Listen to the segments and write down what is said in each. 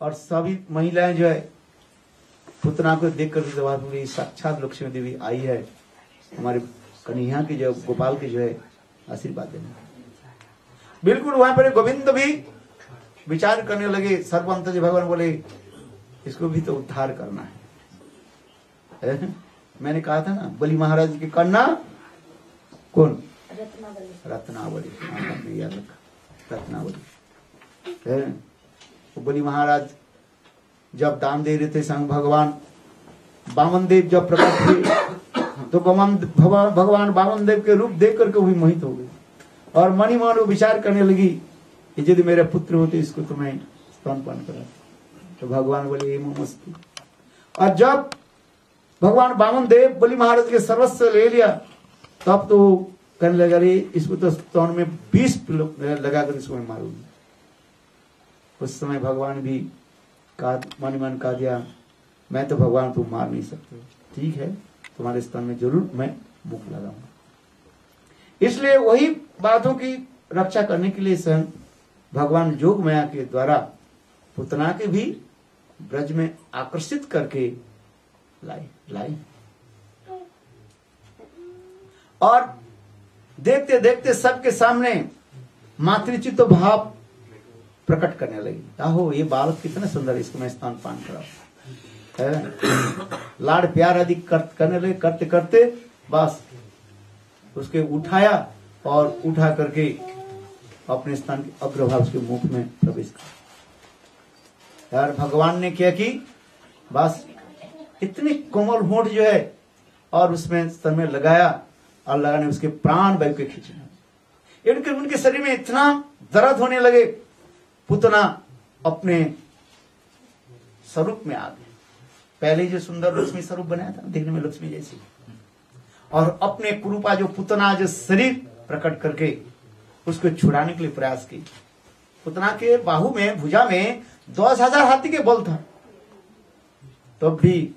और सभी महिलाएं जो है पुतना को देख करके जवाब बोली साक्षात लक्ष्मी देवी आई है हमारे कन्हैया की जो गोपाल की जो है आशीर्वाद देने। बिल्कुल वहां पर गोविंद भी विचार करने लगे। सर्वंत जी भगवान बोले इसको भी तो उद्धार करना है। मैंने कहा था ना बलि महाराज की कन्या कौन? रत्नावली। आपने याद रखा रत्नावली। तो बलि महाराज जब दान दे रहे थे संग भगवान वामन देव जब प्रकट हुए तो भगवान वामन देव के रूप देख करके वही मोहित हो गए और मनी मन वो विचार करने लगी कि यदि मेरे पुत्र होते इसको तो मैं स्तनपान करा। तो भगवान बोले मस्तु। और जब भगवान वामन देव बलि महाराज के सर्वस्व ले लिया तब तो कहने लगा रे इसको तो स्तन में 20 लगाकर इसको मैं मारूंगी। उस समय भगवान भी मन मन कहा दिया मैं तो भगवान तुम मार नहीं सकते, ठीक है तुम्हारे स्तन में जरूर मैं मुख लगाऊंगा। इसलिए वही बातों की रक्षा करने के लिए स्वयं भगवान जोग माया के द्वारा पुतना के भी ब्रज में आकर्षित करके लाई और देखते देखते सबके सामने मातृचित्त भाव प्रकट करने लगी। आहो ये बालक कितना सुंदर, इसको मैं स्तन पान कराऊं। लाड़ प्यार आदि करने लगे। करते करते बस उसके उठाया और उठा करके अपने स्थान के अग्रभाग उसके मुख में प्रवेश किया। यार भगवान ने क्या की बस इतनी कोमल होंठ जो है और उसमें स्तन में लगाया और लगाने उसके प्राण वायु के खींचने। उनके शरीर में इतना दर्द होने लगे। पुतना अपने स्वरूप में आ गए। पहले जो सुंदर लक्ष्मी स्वरूप बनाया था देखने में लक्ष्मी जैसी, और अपने कुरूपा जो पुतना जो शरीर प्रकट करके उसको छुड़ाने के लिए प्रयास की। पुतना के बाहु में भुजा में 10,000 हाथी के बल था, तब भी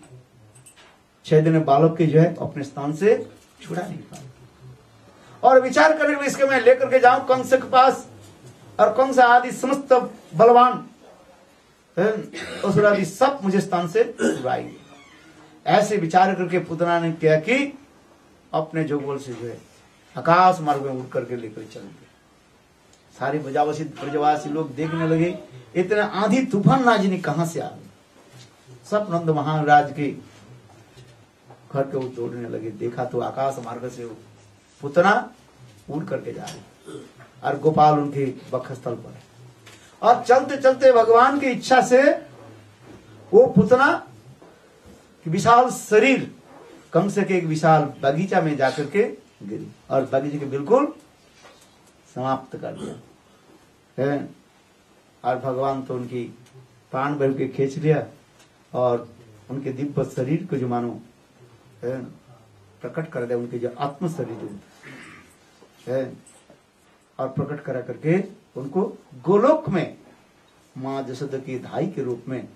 6 दिन बालक के जो है अपने स्थान से छुड़ा नहीं पाया। और विचार करने में इसके मैं लेकर के जाऊं कंस के पास और कंस आदि समस्त बलवान असुर आदि सब मुझे स्थान से छुड़ाएंगे। ऐसे विचार करके पुतना ने क्या कि अपने जोगबल से जो है आकाश मार्ग में उड़ करके लेकर चल गए। सारे ब्रजवासी लोग देखने लगे इतना आंधी तूफान नाजिनी कहां से आ गए। सब नंद महाराज के घर के वो दौड़ने लगे। देखा तो आकाश मार्ग से पुतना उड़ करके जा रहे और गोपाल उनके वक्षस्थल पर है। और चलते चलते भगवान की इच्छा से वो पुतना की विशाल शरीर कंस के एक विशाल बगीचा में जाकर के गिरी और बगीचे के बिल्कुल समाप्त कर दिया है। और भगवान तो उनकी प्राण वायु के खींच लिया और उनके दिव्य शरीर को जो मानो प्रकट कर दिया। उनके जो आत्म शरीर है और प्रकट करा करके उनको गोलोक में मां जसोदा की धाई के रूप में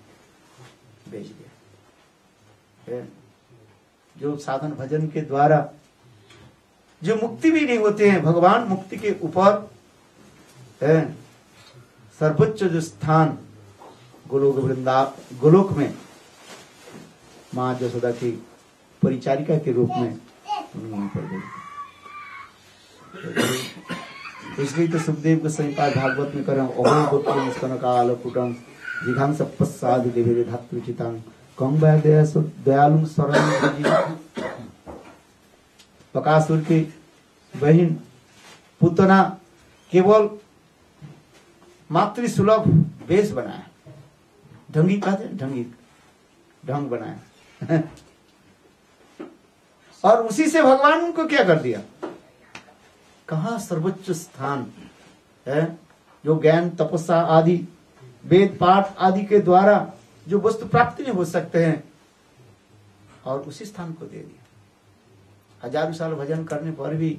भेज दिया। जो साधन भजन के द्वारा जो मुक्ति भी नहीं होते हैं, भगवान मुक्ति के ऊपर सर्वोच्च जो स्थान गोलोक में मां जसोदा की परिचारिका के रूप में वहां पर गए। इसलिए तो सुखदेव को संहिता भागवत में कर कालपुटम जिघांग सपस्सादि देवे धात्रुचितांग कम दयालु शरण। बकासुर की बहन पुतना केवल मातृसुलभ वेश बनाया, ढंगी कहते ढंगी ढंग बनाया और उसी से भगवान को क्या कर दिया। कहा सर्वोच्च स्थान है जो ज्ञान तपस्या आदि वेद पाठ आदि के द्वारा जो वस्तु प्राप्ति नहीं हो सकते हैं और उसी स्थान को दे दिया। 1000 साल भजन करने पर भी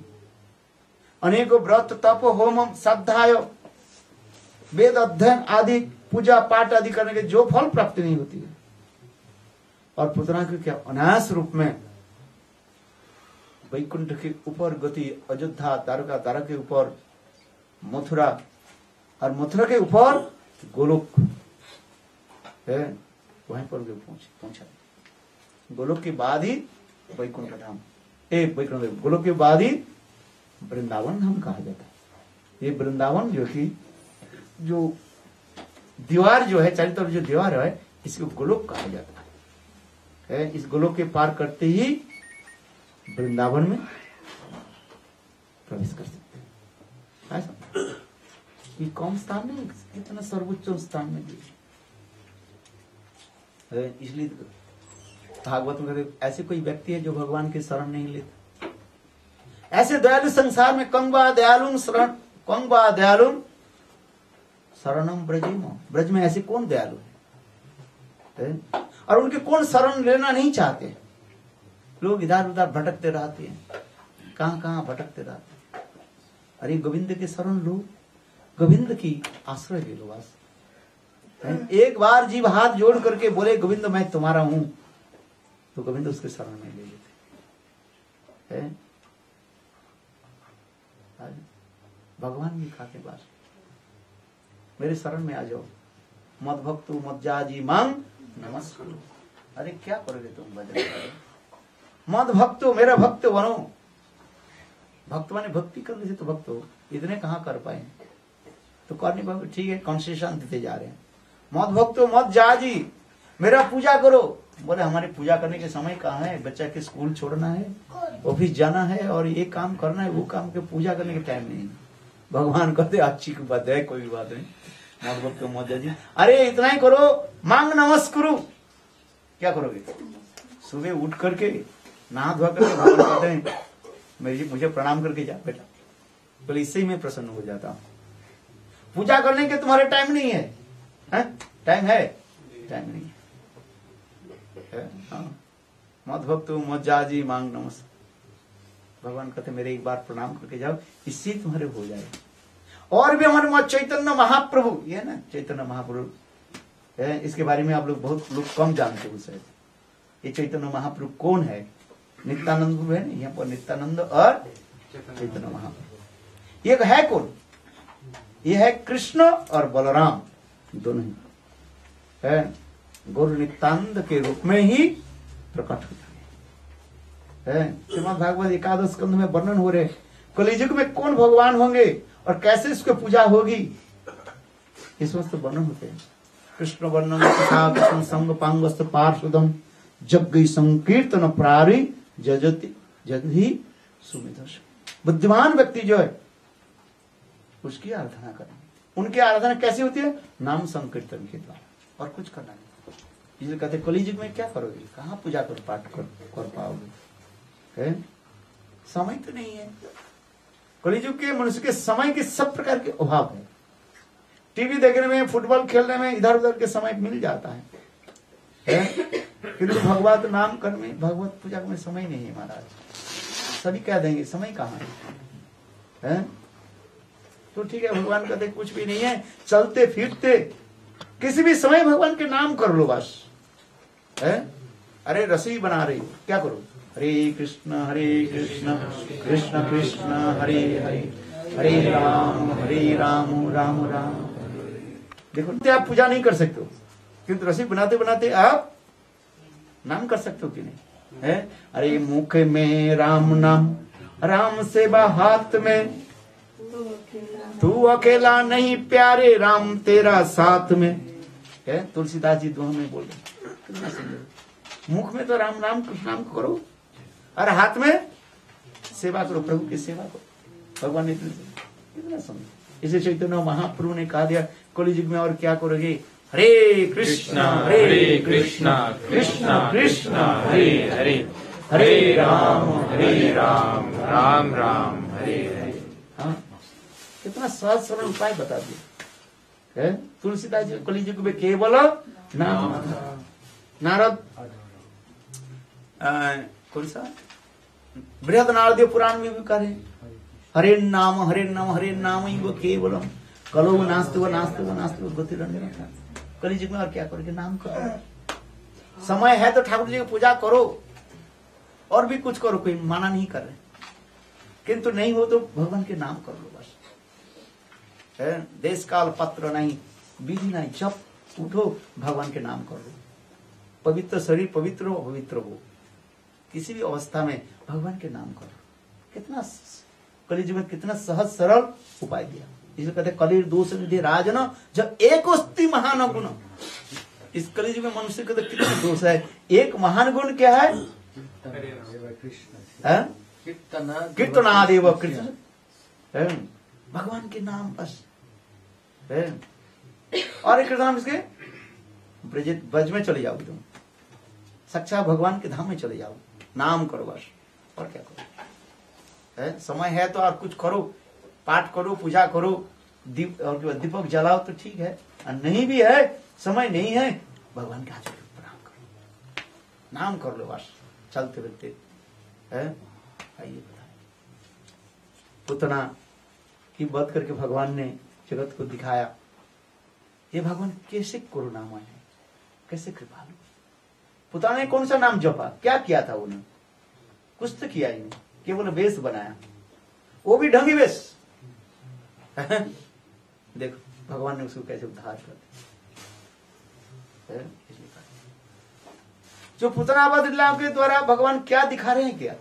अनेकों व्रत तप होम श्रद्धाय वेद अध्ययन आदि पूजा पाठ आदि करने के जो फल प्राप्ति नहीं होती है और पुतना के क्या अनायास रूप में वैकुंठ के ऊपर गति, अयोध्या द्वारका के ऊपर मथुरा और मथुरा के ऊपर गोलोक है, वहीं पर पहुंचा। गोलोक के बाद ही वैकुंठ धाम, वैकुंठ गोलोक के बाद ही वृंदावन धाम कहा जाता है। ये वृंदावन जो कि जो दीवार जो है, चारों तरफ जो दीवार है, इसको गोलोक कहा जाता है। इस गोलोक के पार करते ही वृंदावन में प्रवेश कर सकते हैं। ऐसा ये कौन स्थान नहीं, कितना सर्वोच्च स्थान में है। इसलिए भागवत में कहते ऐसे कोई व्यक्ति है जो भगवान की शरण नहीं लेता। ऐसे दयालु संसार में कंगवा दयालु शरणम ब्रजेमो, ब्रज में ऐसे कौन दयालु है, और उनके कौन शरण लेना नहीं चाहते। लोग इधर उधर भटकते रहते हैं, कहां कहां भटकते रहते हैं। अरे गोविंद के शरण लो, गोविंद की आश्रय ले लो बस। एक बार जीव हाथ जोड़ करके बोले गोविंद मैं तुम्हारा हूं, तो गोविंद उसके शरण में ले लेते हैं। भगवान भी खाते बात, मेरे शरण में आ जाओ, मद भक्तु मद जाजी मांग नमस्कार। अरे क्या करोगे तुम भजन, मद भक्तु मेरा भक्त बनो। भक्त माने भक्ति करने से तो भक्त हो, इतने कहां कर पाए, तो करनी पाओगे, ठीक है कंसेशन देते जा रहे हैं। मद भक्तु मद जाजी, मेरा पूजा करो। बोले हमारे पूजा करने के समय कहाँ है, बच्चा के स्कूल छोड़ना है, ऑफिस जाना है, और ये काम करना है, वो काम के पूजा करने के टाइम नहीं। भगवान कहते अच्छी की बात है, कोई बात नहीं, मद भक्तु मद जाजी। अरे इतना ही करो, मांग नमस्कुरु। क्या करोगे, सुबह उठ करके नहा धोआ करके भगवान कहते हैं मुझे प्रणाम करके जा बेटा, बोले इससे ही मैं प्रसन्न हो जाता हूँ। पूजा करने के तुम्हारे टाइम नहीं है, टाइम है, टाइम नहीं है। मद भक्तु मद जाजी मांग नमस्कार। भगवान कहते मेरे एक बार प्रणाम करके जाओ, इससे तुम्हारे हो जाएगा। और भी हमारे चैतन्य महाप्रभु, ये ना चैतन्य महाप्रभु है, इसके बारे में आप लोग बहुत लोग कम जानते हो शायद। ये चैतन्य महाप्रभु कौन है, नित्यानंद प्रभु है ना, यहाँ पर नित्यानंद और चैतन्य महाप्रभु। ये है कौन, ये है कृष्ण और बलराम दोनों ही है, गौर नित्यानंद के रूप में ही प्रकट होता है। श्रीमद् भागवत एकादश स्कंध में वर्णन हो रहे, कलियुग में कौन भगवान होंगे और कैसे इसकी पूजा होगी, इस समस्त वर्णन होते हैं। कृष्ण वर्णन कृष्ण संग पांगस्त पार्षदम जग्गी संकीर्तन प्रारी जजति जगही सुमिदर्श। बुद्धिमान व्यक्ति जो है उसकी आराधना करें। उनकी आराधना कैसी होती है, नाम संकीर्तन के द्वारा, और कुछ करना नहीं। इसलिए कहते कलियुग में क्या करोगे, कहाँ पूजा कर पाठ कर पाओगे, समय तो नहीं है। कलियुग के मनुष्य के समय के सब प्रकार के अभाव है। टीवी देखने में, फुटबॉल खेलने में इधर उधर के समय मिल जाता है, किंतु भगवत नाम करने में, भगवत पूजा में समय नहीं है महाराज। सभी कह देंगे समय कहाँ है? तो ठीक है, भगवान कहते कुछ भी नहीं है, चलते फिरते किसी भी समय भगवान के नाम कर लो बस। अरे रसोई बना रही हो, क्या करो, हरे कृष्ण कृष्ण कृष्ण हरे हरे, हरे राम राम राम। देखो आप पूजा नहीं कर सकते हो, किंतु रसोई बनाते बनाते आप नाम कर सकते हो कि नहीं है? अरे मुख में राम नाम, राम सेवा हाथ में, तू अकेला नहीं प्यारे, राम तेरा साथ में है। तुलसीदास जी दोनों में बोल रहे, कितना सुंदर। मुख में तो राम नाम कृष्ण नाम करो, और हाथ में सेवा करो, प्रभु की सेवा करो। भगवान ने कितना सुंदर। इसे चैतन्य महाप्रभु ने कहा दिया कलियुग में और क्या करोगे, हरे कृष्णा कृष्ण कृष्ण हरे हरे, हरे राम राम राम हरे हरे। हाँ, कितना सहज सरल उपाय बता दिया। तुलसीदास जी कलियुग में केवल नाम। नारद कौन सा बृहद नारदीय पुराण में भी कहे, हरे नाम हरे नाम हरे नाम ही वो केवलम, कलो नास्ति वो नास्ति वो नास्ति वो गतिरंजन। कलियुग में और क्या करोगे, नाम करो। समय है तो ठाकुर जी की पूजा करो, और भी कुछ करो, कोई माना नहीं कर रहे, किंतु नहीं हो तो भगवान के नाम कर लो बस। देश काल पत्र नहीं, विधि नहीं, जब उठो, भगवान के नाम करो। पवित्र शरीर पवित्र हो, पवित्र हो, किसी भी अवस्था में भगवान के नाम करो। कितना कलियुग में कितना सहज सरल उपाय दिया। इसलिए कहते कलिर दोष निधि राजन जब एक उस्ती महान गुण। इस कलियुग में मनुष्य का तो कितना दोष है। एक महान गुण क्या है? कीर्तनादेव कृष्ण, भगवान के नाम बस। और एक नाम इसके ब्रज में चले जाओ, तुम साक्षात भगवान के धाम में चले जाओ, नाम करो बस। और क्या करो? समय है तो और कुछ करो, पाठ करो, पूजा करो, दीपक जलाओ तो ठीक है। और नहीं भी है, समय नहीं है, भगवान के हाथ प्रणाम करो, नाम कर लो बस, चलते फिरते। आइए बताए पुतना की वध करके भगवान ने जगत को दिखाया ये भगवान कैसे करुणामय है, कैसे कृपालु। पुतना ने कौन सा नाम जपा, क्या किया था उन्होंने? कुछ तो किया ही नहीं, केवल वेश बनाया, वो भी ढंगी वेश। देखो भगवान ने उसको कैसे उद्धार कर दिया। जो पुतनावध लीला के द्वारा भगवान क्या दिखा रहे हैं? क्या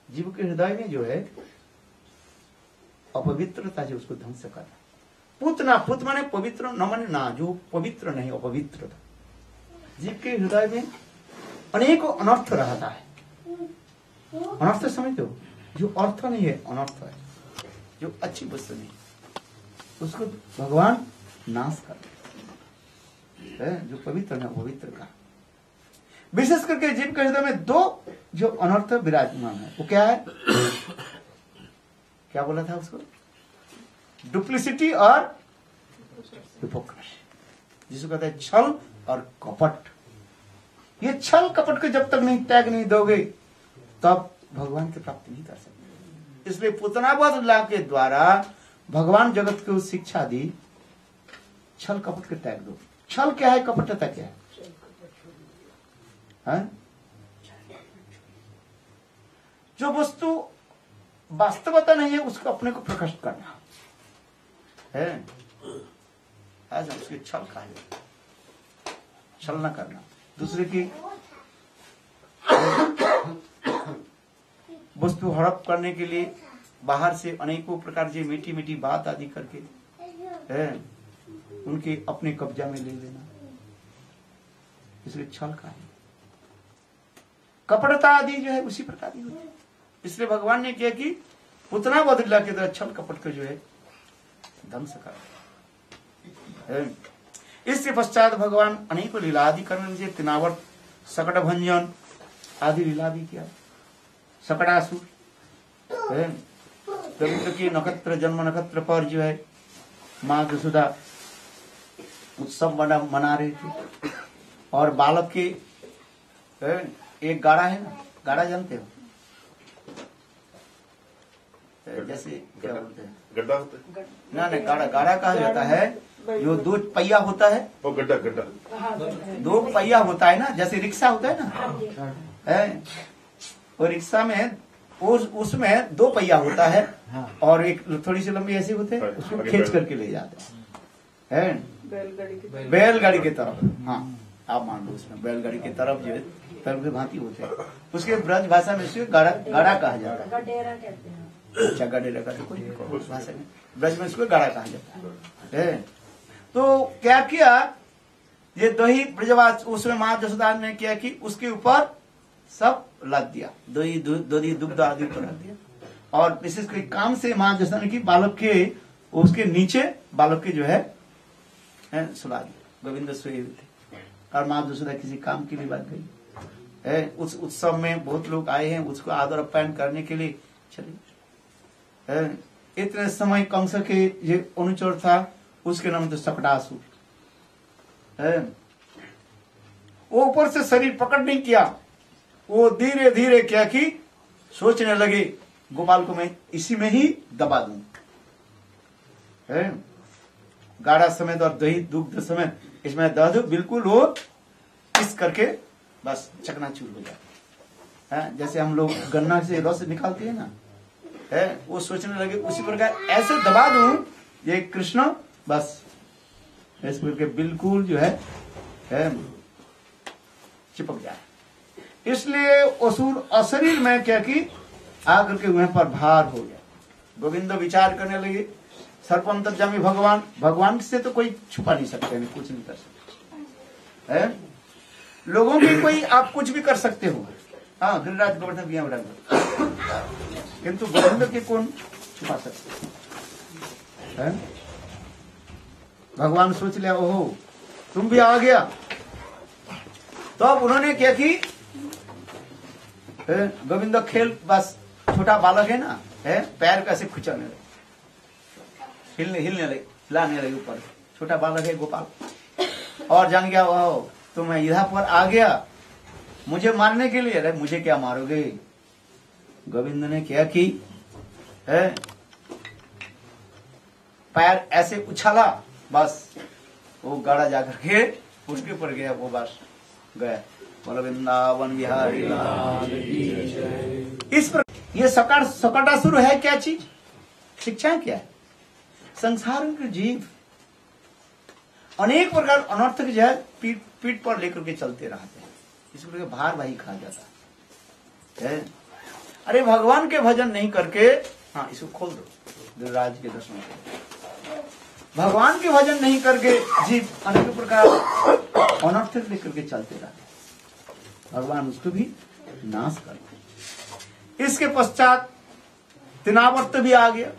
जीव के हृदय में जो है अपवित्रता, जो उसको ध्वंस कर रहा। पुतना, पुत माने पवित्र, न माने ना, जो पवित्र नहीं, अपवित्र था। जीव के हृदय में अनेकों अनर्थ रहता है। अनर्थ समझते हो? जो अर्थ नहीं है अनर्थ है, जो अच्छी वस्तु नहीं, उसको भगवान नाश कर है। जो पवित्र है पवित्र का। विशेष करके जीव के हृदय में दो जो अनर्थ विराजमान है, वो क्या है? क्या बोला था उसको? डुप्लिसिटी और हिपोक्रेसी, जिसको कहते हैं छल और कपट। ये छल कपट को जब तक नहीं त्याग नहीं दोगे तब भगवान की प्राप्ति नहीं कर सकते। इसलिए पुतनावध लीला के द्वारा भगवान जगत को शिक्षा दी, छल कपट के त्याग दो। छल क्या है, कपटता क्या है? जो वस्तु वास्तवता नहीं है उसको अपने को प्रकट करना है। आज हम उसके छल खाए, छल न करना, दूसरे की वस्तु हड़प करने के लिए बाहर से अनेकों प्रकार की मीठी मीठी बात आदि करके है उनके अपने कब्जा में ले लेना, इसलिए छल खाए। कपटता आदि जो है उसी प्रकार की होती है। इसलिए भगवान ने किया कि पुतनावध लीला के द्वारा छल कपट को जो है ध्वंस कर। इसके पश्चात भगवान अनेकों लीला आदि करने से तिनावर्त, सकट भंजन आदि लीला भी किया। सकटासुर रविंद्र की नक्षत्र जन्म नक्षत्र पर जो है माँ यशोदा उत्सव मना रहे थे। और बालक के एक गाड़ा है ना, गाड़ा जानते हो? जैसे क्या बोलते हैं, गड्ढा होता है ना नहीं, गाड़ा गाड़ा कहा जाता है जो दो पहिया होता है, वो गड्ढा गड्ढा दो पहिया होता है ना, जैसे रिक्शा होता है ना, और रिक्शा में उसमें दो पहिया होता है और एक थोड़ी सी लंबी ऐसी होते हैं, उसको खींच करके ले जाते हैं बैलगाड़ी की तरफ। हाँ आप मान लो उसमें बैलगाड़ी की तरफ जो है तरफ भांति होते हैं, उसके ब्रज भाषा में उसको गाड़ा कहा जाता है। अच्छा गडेरा का तो कोई भाषा में, ब्रज में इसको गाड़ा कहा जाता है। तो क्या किया ये दही ब्रजवास, उसमें माँ यशोदा ने किया कि उसके ऊपर सब लाद दिया, दही दुग्ध आदि पर रख दिया। और विशेष कर काम से माँ यशोदा ने की बालक के उसके नीचे बालक के जो है सुला दिया। गोविंद सोए हुए थे और माँ यशोदा किसी काम के लिए बात गई। उस उत्सव में बहुत लोग आए हैं, उसको आदर अप्यायन करने के लिए चले। इतने समय कंस के जो अनुचर था उसके नाम तो सकटासुर। वो ऊपर से शरीर पकड़ नहीं किया, वो धीरे धीरे क्या कि सोचने लगे गोपाल को मैं इसी में ही दबा दूं। गाढ़ा समेत और दही दुग्ध समेत इसमें दध बिल्कुल वो किस करके बस चकनाचूर हो जाता है। जैसे हम लोग गन्ना से रस निकालते हैं ना, वो सोचने लगे उसी प्रकार ऐसे दबा दूं ये कृष्ण बस ऐसे करके बिल्कुल जो है चिपक जाए। इसलिए असुर अशरीर में क्या कि आकर के वहां पर भार हो गया। गोविंद विचार करने लगे, सर्वंतर्यामी भगवान, भगवान से तो कोई छुपा नहीं सकते, नहीं कुछ नहीं कर सकते है। लोगों की कोई आप कुछ भी कर सकते हो, हाँ गिरिराज गोवर्धन भी बराबर, किंतु गोविंद के कौन छुपा सकते है। भगवान सोच लिया ओहो तुम भी आ गया। तो अब उन्होंने क्या की, गोविंद खेल, बस छोटा बालक है ना, है पैर कैसे खुचलने लगे, हिलने लगे, हिलाने लगे ऊपर, छोटा बालक है गोपाल, और जान गया वो तो मैं इधर पर आ गया मुझे मारने के लिए। अरे मुझे क्या मारोगे। गोविंद ने क्या की, है पैर ऐसे उछाला, बस वो गाड़ा जाकर के उसके ऊपर गया, वो बस गया। बोलो वृंदावन बिहारी लाल की जय। इस पर ये सकटासुर है क्या चीज, शिक्षा क्या है। संसार के जीव अनेक प्रकार अनर्थक जो है पीठ पर लेकर के चलते रहते हैं, इसको भार भाई खा जाता है। अरे भगवान के भजन नहीं करके, हाँ इसको खोल दो, गिरिराज के दर्शन को, भगवान के भजन नहीं करके जीव अनेक प्रकार अनर्थक लेकर के चलते रहते, भगवान उसको भी नाश करते। इसके पश्चात तिनावर्त भी आ गया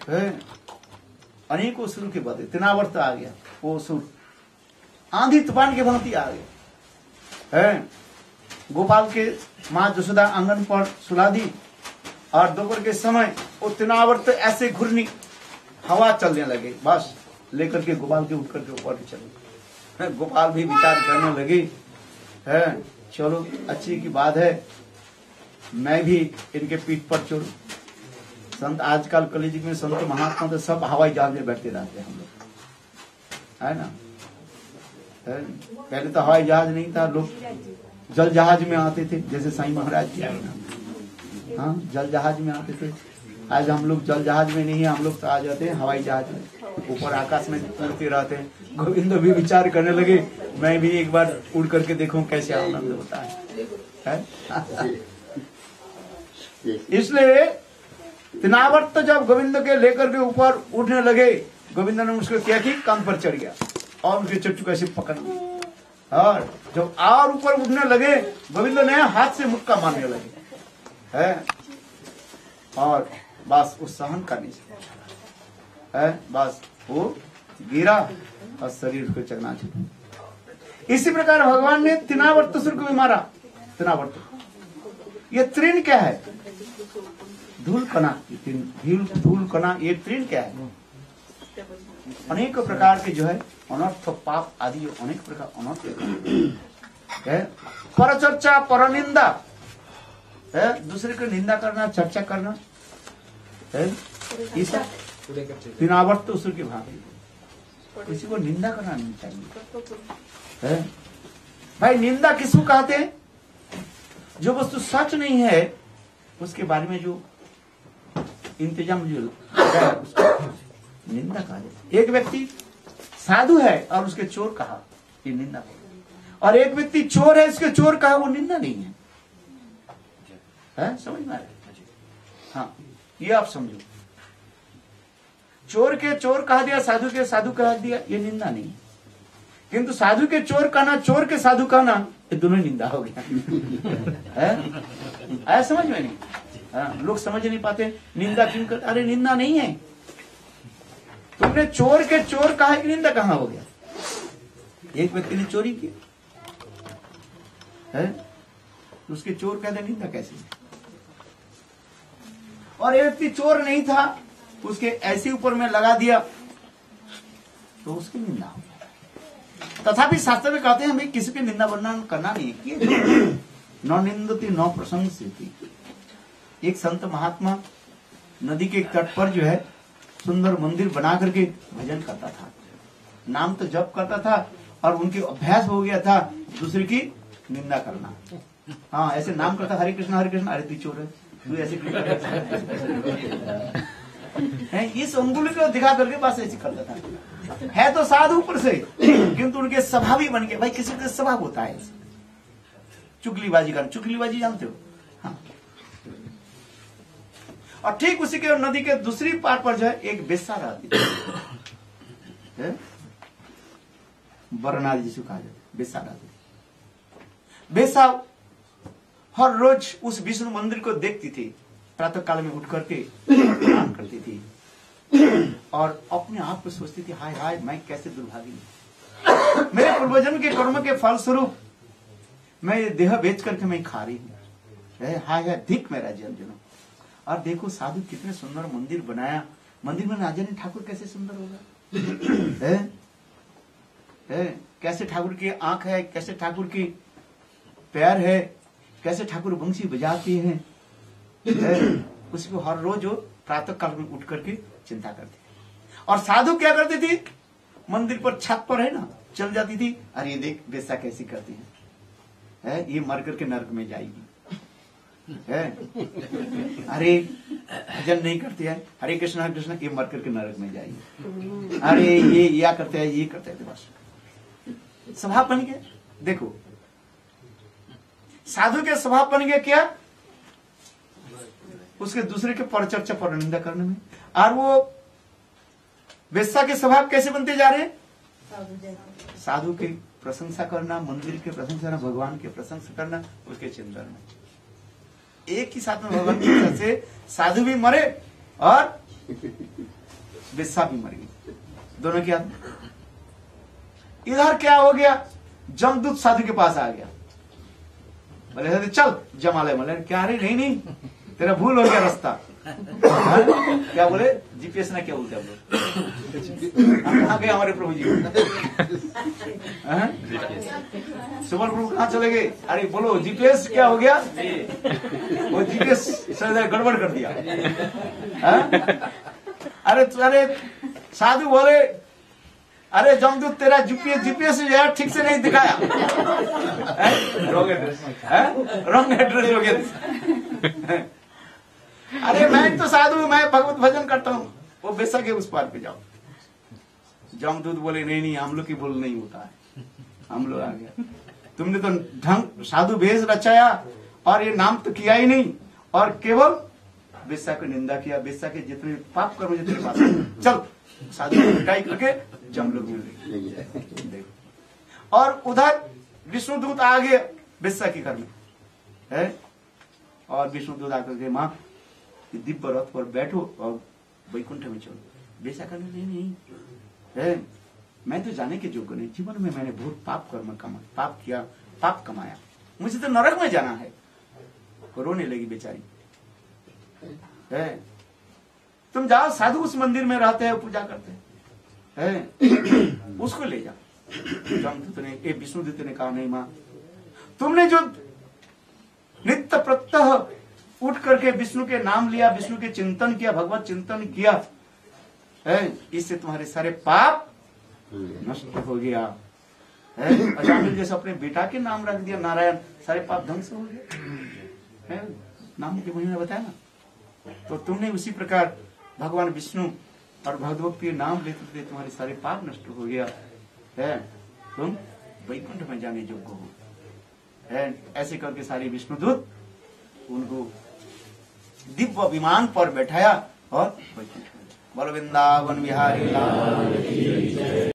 है, अनेकों सुर के बाद तिनावर्त आ गया। वो सुर आंधी तूफान के भांति आ गया है। गोपाल के मां जसोदा आंगन पर सुला दी, और दोपहर के समय वो तिनावर्त ऐसे घूर्णी हवा चलने लगे, बस लेकर के गोपाल के उठ करके ऊपर चले। गोपाल भी विचार करने लगे, है चलो अच्छी की बात है, मैं भी इनके पीठ पर चढ़ू। संत आजकल कलयुग में संत महात्मा तो सब हवाई जहाज में बैठते रहते हैं हम लोग, है ना। पहले तो हवाई जहाज नहीं था, लोग जल जहाज में आते थे, जैसे साईं महाराज जी आए ना, हाँ जल जहाज में आते थे। आज हम लोग जल जहाज में नहीं है, हम लोग तो आ जाते हैं हवाई जहाज में, ऊपर आकाश में उड़ते रहते हैं। गोविंद भी विचार करने लगे, मैं भी एक बार उड़ करके देखूं कैसे आनंद होता है। इसलिए तिनावर्त जब गोविंद के लेकर के ऊपर उठने लगे, गोविंद ने उसको क्या की, कान पर चढ़ गया और उसके चट्टू कैसे पकड़ लिया, और जब और ऊपर उठने लगे गोविंद ने हाथ से मुक्का मारने लगे, है और बस वो सहन करने से है, बस वो गिरा और शरीर को चकनाचूर। इसी प्रकार भगवान ने तिनावर्त सुर को भी मारा। तिनावर्त ये तृण क्या है, धूल कणा, धूल कणा, ये तृण क्या है, अनेक प्रकार के जो है अनर्थ पाप आदि अनेक प्रकार अनर्थ है। पर चर्चा पर निंदा है, दूसरे की निंदा करना, चर्चा करना है, ये सब तिनावर्त उसुर की भांति। किसी को निंदा करना नहीं चाहिए है। भाई निंदा किसको कहते हैं, जो वस्तु सच नहीं है उसके बारे में जो इंतजाम जो है उसको निंदा कहा जाए। एक व्यक्ति साधु है और उसके चोर कहा, ये निंदा है। और एक व्यक्ति चोर है, उसके चोर कहा, वो निंदा नहीं है, समझ में आ रहा है। हाँ ये आप समझो, चोर के चोर कहा दिया, साधु के साधु कहा दिया, ये निंदा नहीं। किंतु साधु के चोर कहना, चोर के साधु कहना, ये दोनों निंदा हो गया है, समझ में नहीं। हाँ, लोग समझ नहीं पाते निंदा क्यों कर, अरे निंदा नहीं है, तुमने चोर के चोर कहा कि निंदा कहां हो गया। एक व्यक्ति ने चोरी की है, उसके चोर कहते निंदा कैसे। और एक व्यक्ति चोर नहीं था, उसके ऐसे ऊपर में लगा दिया तो उसकी निंदा हो गया। तथापि शास्त्र में कहते हैं हमें किसी की निंदा वर्णन करना नहीं है, न निंदती न प्रशंसती। एक संत महात्मा नदी के तट पर जो है सुंदर मंदिर बना करके भजन करता था, नाम तो जप करता था, और उनके अभ्यास हो गया था दूसरे की निंदा करना। हाँ ऐसे नाम करता, हरे कृष्ण अरे तू चोर है, तू ऐसे है, इस अंगुली को दिखा करके बस ऐसे करता था। है तो साधु ऊपर से, किंतु उनके स्वभाव ही बन गए। भाई किसी का स्वभाव होता है चुगलीबाजी करना। चुगलीबाजी जानते हो? हाँ। और ठीक उसी के नदी के दूसरी पार पर जो है एक बेस्सा रहती है, बरनाद जिसको कहा जाता है, बेस्सा रहती। बेस्सा हर रोज उस विष्णु मंदिर को देखती थी, प्रातः काल में उठ करके स्नान करती थी और अपने आप को सोचती थी, हाय हाय मैं कैसे दुर्भागी, मेरे पूर्वजन्म के कर्म के फल स्वरूप मैं ये देह बेच करके मैं खा रही हूँ, हाय हाय धिक मेरा जन्म। और देखो साधु कितने सुंदर मंदिर बनाया, मंदिर में ना जाने ठाकुर कैसे सुंदर होगा, कैसे ठाकुर की आंख है, कैसे ठाकुर की पैर है, कैसे ठाकुर बंसी बजाते हैं, उसको हर रोज प्रातः काल में उठ करके चिंता करती थी। और साधु क्या करती थी, मंदिर पर छत पर है ना, चल जाती थी, अरे ये देख बेस्सा कैसी करती है, ये मर करके नरक में जाएगी, है अरे भजन नहीं करती है, हरे कृष्णा ये मर करके नरक में जाएगी, अरे ये या करते हैं, ये करते हैं, बस स्वभाव बन गया। देखो साधु के स्वभाव बन गया क्या, उसके दूसरे के परचर्चा पर निंदा करने में। और वो बेस्सा के स्वभाव कैसे बनते जा रहे हैं, साधु की प्रशंसा करना, मंदिर की प्रशंसा करना, भगवान की प्रशंसा करना, उसके चिंतन में। एक ही साथ में भगवान की वजह से साधु भी मरे और बेस्सा भी मर गई, दोनों की आत्मा। इधर क्या हो गया, जमदूत साधु के पास आ गया, बोले चल जमालय मले, क्या रे नहीं नहीं तेरा भूल हो गया रास्ता। क्या बोले, जीपीएस ना क्या बोलते हैं, कहाँ गए हमारे प्रभु जी, सुमन प्रभु कहाँ चले गए, अरे बोलो जीपीएस क्या हो गया, वो जीपीएस गड़बड़ कर दिया। अरे साधु बोले, अरे जमदूत तेरा जीपीएस यार ठीक से नहीं दिखाया, रॉन्ग एड्रेस हो गया। अरे मैं तो साधु, मैं भगवत भजन करता हूँ, वो बेस्सा के उस पार पे जाओ। जमदूत बोले नहीं नहीं हम लोग की भूल नहीं होता है, हम लोग आ गया, तुमने तो ढंग साधु भेष रचाया और ये नाम तो किया ही नहीं, और केवल बेस्सा को निंदा किया, बेस्सा के जितने पाप कर्म जितने पाप, चल साधु को पिटाई करके जम लोग मिल गए। और उधर विष्णुदूत आ गए बेस्सा के घर में है, और विष्णुदूत आकर के माँ दिव्य रथ पर बैठो और वैकुंठ में चलो। बेस्सा करने नहीं है, मैं तो जाने के योग्य नहीं, जीवन में मैंने बहुत पाप कर्म पाप किया, पाप कमाया, मुझे तो नरक में जाना है। रोने लगी बेचारी है, तुम जाओ साधु उस मंदिर में रहते हैं, पूजा करते हैं, उसको ले जाओ। जमदूत ने, विष्णुदूत ने कहा नहीं माँ, तुमने जो नित्य प्रत्यह उठ करके विष्णु के नाम लिया, विष्णु के चिंतन किया, भगवत चिंतन किया है, इससे तुम्हारे सारे पाप नष्ट हो गया है। अजामिल जैसे अपने बेटा के नाम रख दिया नारायण, सारे पाप ध्वंस हो गए, नाम के महिमा बताया ना। तो तुमने उसी प्रकार भगवान विष्णु और भगवत के नाम लेते तुम्हारे सारे पाप नष्ट हो गया है, तुम वैकुंठ में जाने योग्य हो है। ऐसे करके सारे विष्णुदूत उनको दिव्य विमान पर बैठाया और वैकुंठ में। बोलो वृंदावन बिहारी लाल।